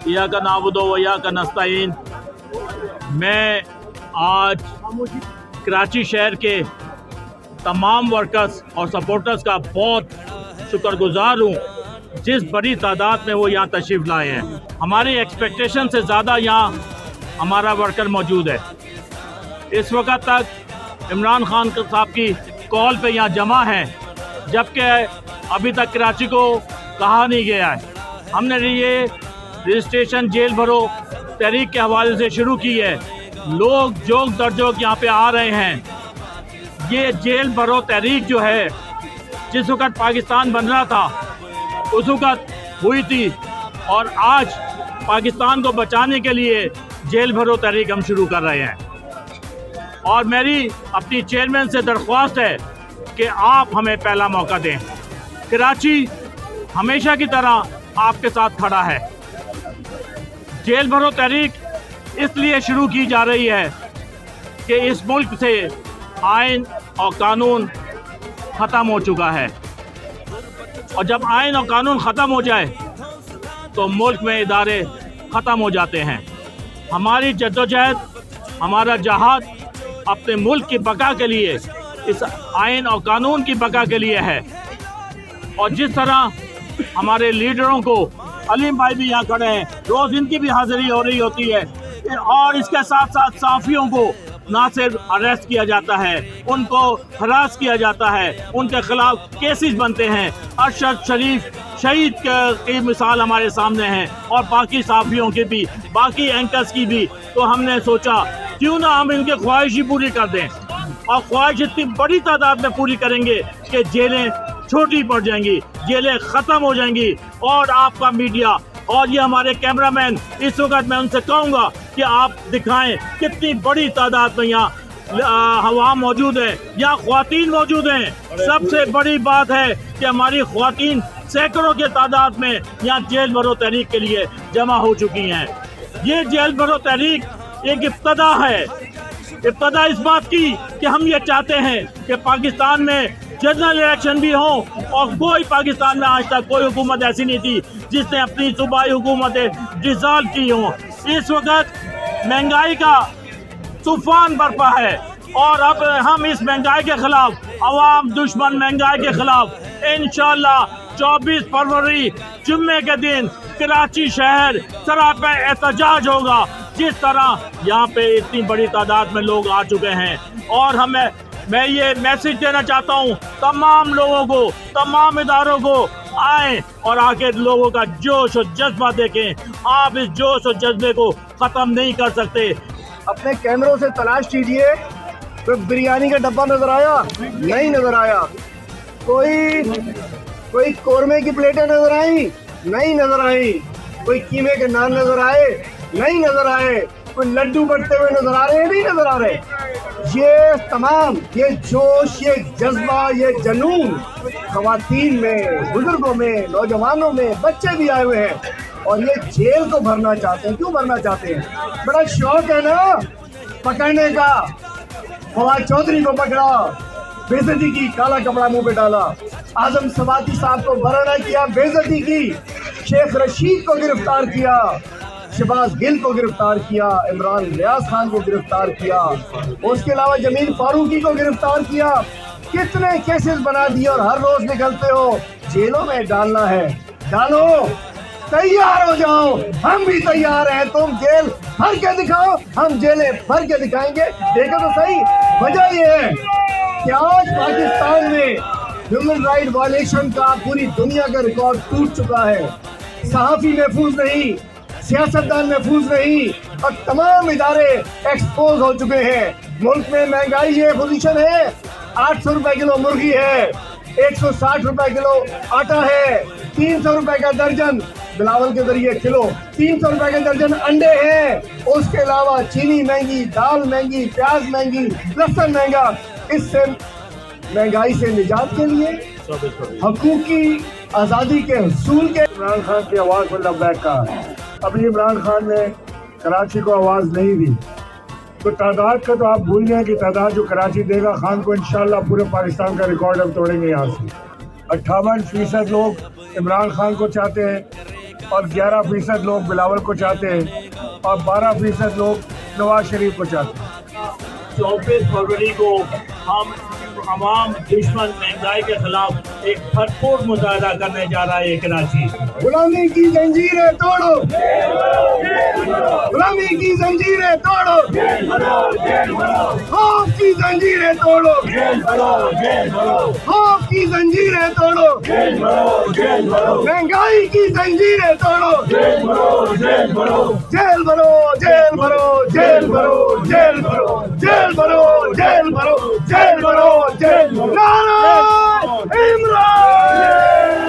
इय्याका नअबुदु व इय्याका नस्तईन। मैं आज कराची शहर के तमाम वर्कर्स और सपोर्टर्स का बहुत शुक्रगुजार हूँ, जिस बड़ी तादाद में वो यहाँ तशरीफ़ लाए हैं। हमारी एक्सपेक्टेशन से ज़्यादा यहाँ हमारा वर्कर मौजूद है। इस वक्त तक इमरान खान साहब की कॉल पे यहाँ जमा है, जबकि अभी तक कराची को कहा नहीं गया है। हमने ये रजिस्ट्रेशन जेल भरो तहरीक के हवाले से शुरू की है। लोग जोक दर जोक यहाँ पे आ रहे हैं। ये जेल भरो तहरीक जो है, जिस वक्त पाकिस्तान बन रहा था उस वक्त हुई थी, और आज पाकिस्तान को बचाने के लिए जेल भरो तहरीक हम शुरू कर रहे हैं। और मेरी अपनी चेयरमैन से दरख्वास्त है कि आप हमें पहला मौका दें। कराची हमेशा की तरह आपके साथ खड़ा है। जेल भरो तहरीक इसलिए शुरू की जा रही है कि इस मुल्क से आइन और कानून ख़त्म हो चुका है, और जब आइन और कानून ख़त्म हो जाए तो मुल्क में इदारे ख़त्म हो जाते हैं। हमारी जद्दोजहद, हमारा जहाद अपने मुल्क की बका के लिए, इस आइन और कानून की बका के लिए है। और जिस तरह हमारे लीडरों को, अलीम भाई भी यहाँ खड़े हैं, रोज़ इनकी भी हाज़िरी हो रही होती है, और इसके साथ साथ सहाफ़ियों को ना सिर्फ अरेस्ट किया जाता है, उनको हरास किया जाता है, उनके खिलाफ केसेस बनते हैं। अरशद शरीफ शहीद की मिसाल हमारे सामने है, और बाकी सहाफ़ियों की भी, बाकी एंकर्स की भी। तो हमने सोचा क्यों ना हम इनके ख्वाहिश ही पूरी कर दें, और ख्वाहिश इतनी बड़ी तादाद में पूरी करेंगे कि जेलें छोटी पड़ जाएंगी, जेलें ख़त्म हो जाएंगी। और आपका मीडिया और ये हमारे कैमरामैन, इस वक्त मैं उनसे कहूँगा कि आप दिखाएं कितनी बड़ी तादाद में यहाँ हवा मौजूद है, यहाँ ख्वातीन मौजूद हैं। सबसे बड़ी बात है कि हमारी ख्वातीन सैकड़ों के तादाद में यहाँ जेल भरो तहरीक के लिए जमा हो चुकी हैं। ये जेल भरो तहरीक एक इब्तदा है, इब्तदा इस बात की कि हम ये चाहते हैं कि पाकिस्तान में जनरल इलेक्शन भी हो, और कोई पाकिस्तान में आज तक कोई हुकूमत ऐसी नहीं थी जिसने अपनी सूबाई हुकूमतें डिसॉल्व की हों। इस वक्त महंगाई का तूफान बरपा है, और अब हम इस महंगाई के खिलाफ, अवाम दुश्मन महंगाई के खिलाफ इंशाअल्लाह 24 फरवरी जुम्मे के दिन कराची शहर सरापा एहतजाज होगा। जिस तरह यहाँ पे इतनी बड़ी तादाद में लोग आ चुके हैं, और मैं ये मैसेज देना चाहता हूँ तमाम लोगों को, तमाम इदारों को, आए और आके लोगों का जोश और जज्बा देखें। आप इस जोश और जज्बे को ख़त्म नहीं कर सकते। अपने कैमरों से तलाश कीजिए, कोई बिरयानी का डब्बा नजर आया? नहीं नजर आया। कोई कोरमे की प्लेटें नजर आई? नहीं नजर आई। कोई कीमे के नान नजर आए? नहीं नजर आए। कोई लड्डू बटते हुए नजर आ रहे हैं? नहीं नजर आ रहे। ये तमाम, ये जोश, ये जज्बा, ये जनून खवातीन में, बुजुर्गों में, नौजवानों में, बच्चे भी आए हुए हैं, और ये जेल को भरना चाहते हैं। क्यों भरना चाहते हैं? बड़ा शौक है ना पकड़ने का। फवाद चौधरी को पकड़ा, बेइज्जती की, काला कपड़ा मुंह पे डाला। आजम सवाती साहब को बराना किया, बेइज्जती की। शेख रशीद को गिरफ्तार किया, शहबाज गिल को गिरफ्तार किया, इमरान रियाज खान को गिरफ्तार किया, उसके अलावा जमील फारूकी को गिरफ्तार किया। कितने केसेस बना दिए, और हर रोज निकलते हो जेलों में डालना है। डालो, तैयार हो जाओ, हम भी तैयार हैं। तुम जेल भर के दिखाओ, हम जेलें भर के दिखाएंगे। देखो तो सही, वजह ये है कि आज पाकिस्तान में ह्यूमन राइट वायलेशन का पूरी दुनिया का रिकॉर्ड टूट चुका है। सहाफ़ी महफूज नहीं, सियासतदान महफूज नहीं, और तमाम इदारे एक्सपोज हो चुके हैं। मुल्क में महंगाई ये पोजीशन है, 800 रुपए किलो मुर्गी है, 160 रुपए किलो आटा है, 300 रुपए का दर्जन बिलावल के जरिए किलो, 300 रुपए के दर्जन अंडे हैं। उसके अलावा चीनी महंगी, दाल महंगी, प्याज महंगी, लहसुन महंगा। इससे महंगाई से निजात के लिए, हकूकी आज़ादी के हसूल के, इमरान खान की आवाज़ को लब्बैक कहा। अभी इमरान खान ने कराची को आवाज़ नहीं दी, तो तादाद का तो आप भूल जाएं कि तादाद जो कराची देगा खान को इंशाल्लाह पूरे पाकिस्तान का रिकॉर्ड हम तोड़ेंगे यहाँ से। 58% लोग इमरान खान को चाहते हैं और 11% लोग बिलावल को चाहते हैं और 12% लोग नवाज शरीफ को चाहते हैं। 24 फरवरी को हम तमाम दुश्मन महंगाई के खिलाफ एक भरपूर मुजाहिदा करने जा रहा है कराची। गुलामी की जंजीरें तोड़ो, गुलामी की जंजीरें तोड़ो, खौफ की जंजीरें तोड़ो, खौफ की जंजीरें तोड़ो, महंगाई की जंजीरें तोड़ो, जेल भरो, जेल भरो, जेल भरो, जेल भरो, जेल भरो, जेल भरो, जेल भरो, जेल भरो, जेल भरो। नारा इमरान।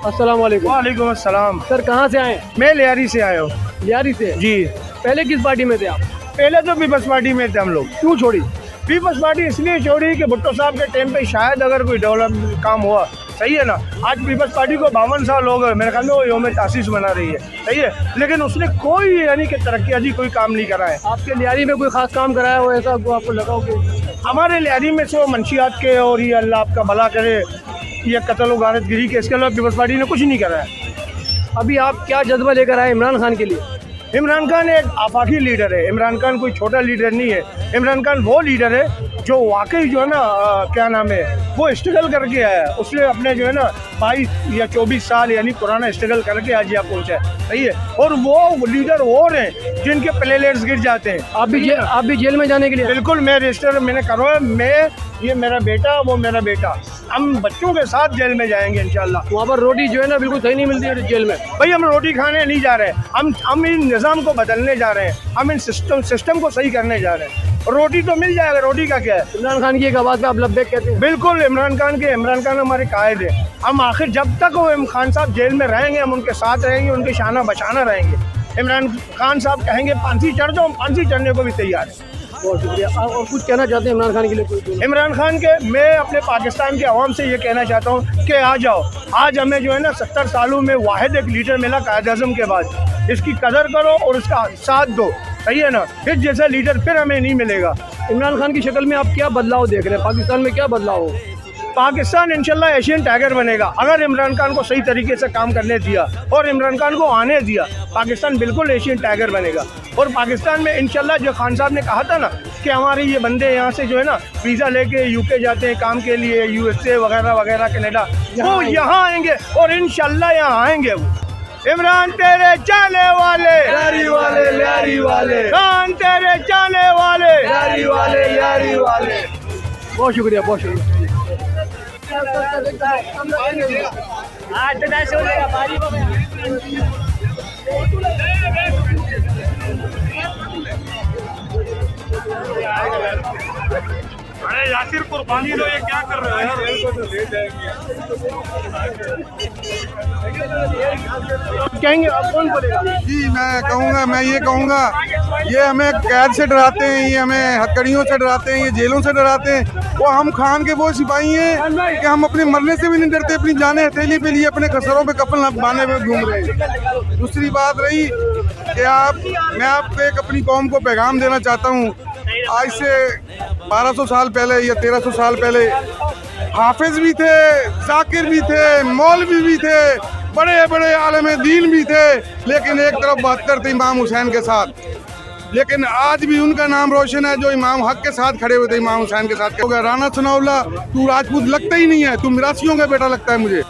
अस्सलाम वालेकुम। वालेकुम अस्सलाम। सर कहाँ से आए? मैं लियारी से आया हूँ। लियारी से जी। पहले किस पार्टी में थे आप? पहले तो पीपल्स पार्टी में थे हम लोग। क्यों छोड़ी? पीपल्स पार्टी इसलिए छोड़ी कि भुट्टो साहब के टाइम पे शायद अगर कोई डेवलप काम हुआ, सही है ना। आज पीपल्स पार्टी को 52 साल हो गए, मेरे ख्याल में वो यौम तासीस मना रही है, सही है, लेकिन उसने कोई यानी कि तरक्याती कोई काम नहीं करा है। आपके लियारी में कोई खास काम कराया हो ऐसा आपको लगा हो कि? हमारे लियारी में से मंशियात के और ये अल्लाह आपका भला करे ये कत्ल गारतगिरी के, इसके अलावा पीपल्स पार्टी ने कुछ नहीं करा है। अभी आप क्या जज्बा लेकर आए इमरान खान के लिए? इमरान खान एक आफाकी लीडर है। इमरान खान कोई छोटा लीडर नहीं है। इमरान खान वो लीडर है जो वाकई जो है ना क्या नाम है वो स्ट्रगल करके आया है। उसने अपने जो है ना 22 या 24 साल यानी पुराना स्ट्रगल करके आज यहाँ पहुँचा है, सही है। और वो लीडर और हैं जिनके प्लेलेट्स गिर जाते हैं। आप भी जेल में जाने के लिए? बिल्कुल, मैं रजिस्टर मैंने करवाया। मैं ये मेरा बेटा, वो मेरा बेटा, हम बच्चों के साथ जेल में जाएंगे इंशाल्लाह। वहाँ पर रोटी जो है ना बिल्कुल सही नहीं मिलती है जेल में। भाई हम रोटी खाने नहीं जा रहे, हम इन निज़ाम को बदलने जा रहे हैं, हम इन सिस्टम को सही करने जा रहे हैं। रोटी तो मिल जाएगा, रोटी का क्या है। इमरान खान की एक आवाज़ पे आप लब्बैक कहते हैं? बिल्कुल, इमरान खान हमारे कायद है। हम आखिर जब तक वो खान साहब जेल में रहेंगे हम उनके साथ रहेंगे, उनकी शाना बचाना रहेंगे। इमरान खान साहब कहेंगे फांसी चढ़ जाओ, हम फांसी चढ़ने को भी तैयार हैं। बहुत शुक्रिया। और कुछ कहना चाहते हैं इमरान खान के लिए? कोई इमरान खान के मैं अपने पाकिस्तान के अवाम से ये कहना चाहता हूँ कि आ जाओ। आज हमें जो है ना 70 सालों में वाहिद एक लीडर मिला कायद आज़म के बाद। इसकी कदर करो और उसका साथ दो, सही है ना। फिर जैसा लीडर फिर हमें नहीं मिलेगा। इमरान खान की शक्ल में आप क्या बदलाव देख रहे हैं? पाकिस्तान में क्या बदलाव हो? पाकिस्तान इंशाल्लाह एशियन टाइगर बनेगा अगर इमरान खान को सही तरीके से काम करने दिया और इमरान खान को आने दिया। पाकिस्तान बिल्कुल एशियन टाइगर बनेगा। और पाकिस्तान में इंशाल्लाह जो खान साहब ने कहा था ना कि हमारे ये बंदे यहाँ से जो है ना वीज़ा लेके यूके जाते हैं काम के लिए, USA वगैरह वगैरह, कनाडा, वो यहाँ आएंगे और इंशाल्लाह यहाँ आएंगे वो। इमरान तेरे चाले वाले, यारी वाले, यारी वाले, खान तेरे चाले वाले, यारी वाले, यारी वाले। बहुत शुक्रिया, बहुत शुक्रिया। अरे यासिर कुर्बानी दो, ये क्या कर रहे हो यार? कहेंगे अब कौन बोलेगा? जी मैं ये कहूँगा ये हमें कैद से डराते हैं, ये हमें हथकड़ियों से डराते हैं, ये जेलों से डराते हैं। वो हम खान के वो सिपाही हैं कि हम अपने मरने से भी नहीं डरते, अपनी जाने हथेली पे लिए अपने खसरों पे कफन बांधे हुए घूम रहे हैं। दूसरी बात रही कि मैं आपको एक अपनी कौम को पैगाम देना चाहता हूँ। आज से 1200 साल पहले या 1300 साल पहले हाफिज भी थे, जाकिर भी थे, मौलवी भी थे, बड़े बड़े आलम दीन भी थे, लेकिन एक तरफ 72 थे इमाम हुसैन के साथ। लेकिन आज भी उनका नाम रोशन है जो इमाम हक के साथ खड़े हुए थे, इमाम हुसैन के साथ। राणा सनाउल्लाह तू राजपूत लगता ही नहीं है, तू मिरासियों का बेटा लगता है मुझे।